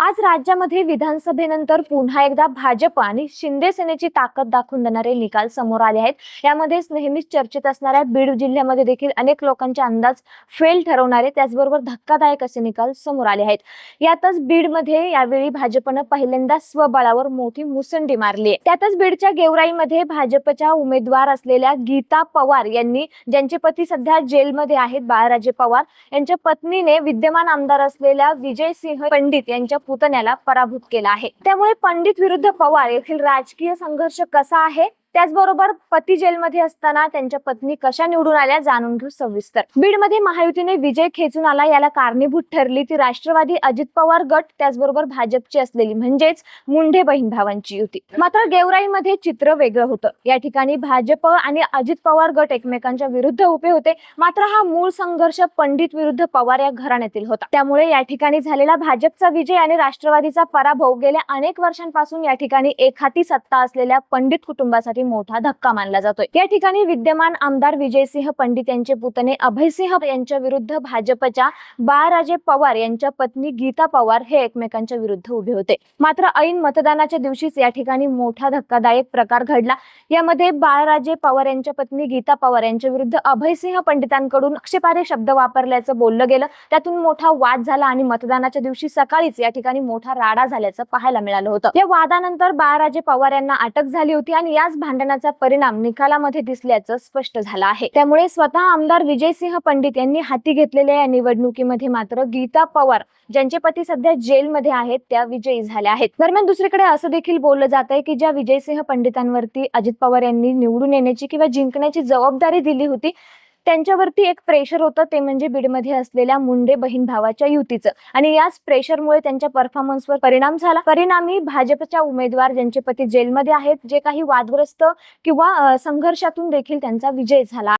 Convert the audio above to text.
आज राज्यामध्ये विधानसभेनंतर पुन्हा एकदा भाजप आणि शिंदे सेनेची ताकद दाखवून देणारे निकाल समोर आले आहेत। यामध्येच नेहमीच चर्चेत असणाऱ्या बीड जिल्ह्यामध्ये देखील अनेक लोकांचे अंदाज फेल ठरवणारे त्याचबरोबर धक्कादायक असे निकाल समोर आले आहेत। यातच बीडमध्ये यावेळी भाजपनं पहिल्यांदा स्वबळावर मोठी मुसंडी मारली आहे। त्यातच बीडच्या गेवराईमध्ये भाजपच्या उमेदवार असलेल्या गीता पवार यांनी, ज्यांचे पती सध्या जेलमध्ये आहेत, बाळराजे पवार यांच्या पत्नीने विद्यमान आमदार असलेल्या विजयसिंह पंडित यांच्या पुतण्याला पराभूत केला आहे। त्यामुळे पंडित विरुद्ध पवार येथील राजकीय संघर्ष कसा आहे, त्याचबरोबर पती जेलमध्ये असताना त्यांच्या पत्नी कशा निवडून आल्या जाणून घेऊ सविस्तर। बीडमध्ये महायुतीने विजय खेचून आला, याला कारणीभूत ठरली ती राष्ट्रवादी अजित पवार गट त्याचबरोबर भाजपची असलेली म्हणजेच मुंढे बहीण भावांची युती। मात्र गेवराईमध्ये चित्र वेगळं होतं। या ठिकाणी भाजप आणि अजित पवार गट एकमेकांच्या विरुद्ध उभे होते। मात्र हा मूळ संघर्ष पंडित विरुद्ध पवार या घराण्यातील होता। त्यामुळे या ठिकाणी झालेला भाजपचा विजय आणि राष्ट्रवादीचा पराभव गेल्या अनेक वर्षांपासून या ठिकाणी एकहाती सत्ता असलेल्या पंडित कुटुंबासाठी मोठा धक्का मानला जातोय। या ठिकाणी विद्यमान आमदार विजयसिंह पंडित यांचे पुतणे अभयसिंह यांच्या विरुद्ध भाजपच्या बाळराजे पवार यांच्या पत्नी गीता पवार हे एकमेकांच्या विरुद्ध उभे होते। मात्र ऐन मतदानाच्या दिवशीच या ठिकाणी मोठा धक्कादायक प्रकार घडला। यामध्ये बाळराजे पवार यांच्या पत्नी गीता पवार यांच्या विरुद्ध अभयसिंह पंडितांकडून आक्षेपार्ह शब्द वापरल्याचं बोललं गेलं। त्यातून मोठा वाद झाला आणि मतदानाच्या दिवशी सकाळीच या ठिकाणी मोठा राडा झाल्याचं पाहायला मिळालं होतं। या वादानंतर बाळराजे पवार यांना अटक झाली होती आणि याच भांडणाचा परिणाम निकालामध्ये दिसल्याचं स्पष्ट झालं आहे। त्यामुळे स्वतः आमदार विजयसिंह पंडित यांनी हाती घेतलेल्या या निवडणुकीमध्ये मात्र गीता पवार, ज्यांचे पती सध्या जेलमध्ये आहेत, त्या विजयी झाल्या आहेत। दरम्यान दुसरीकडे असं देखील बोललं जात आहे की ज्या विजयसिंह पंडितांवरती अजित पवार यांनी निवडून येण्याची किंवा जिंकण्याची जबाबदारी दिली होती, त्यांच्यावरती एक प्रेशर होतं, ते म्हणजे बीडमध्ये असलेल्या मुंडे बहीण भावाच्या युतीचं, आणि याच प्रेशरमुळे त्यांच्या परफॉर्मन्सवर परिणाम झाला। परिणामी भाजपच्या उमेदवार, ज्यांचे पती जेलमध्ये आहेत, जे काही वादग्रस्त किंवा संघर्षातून देखील त्यांचा विजय झाला।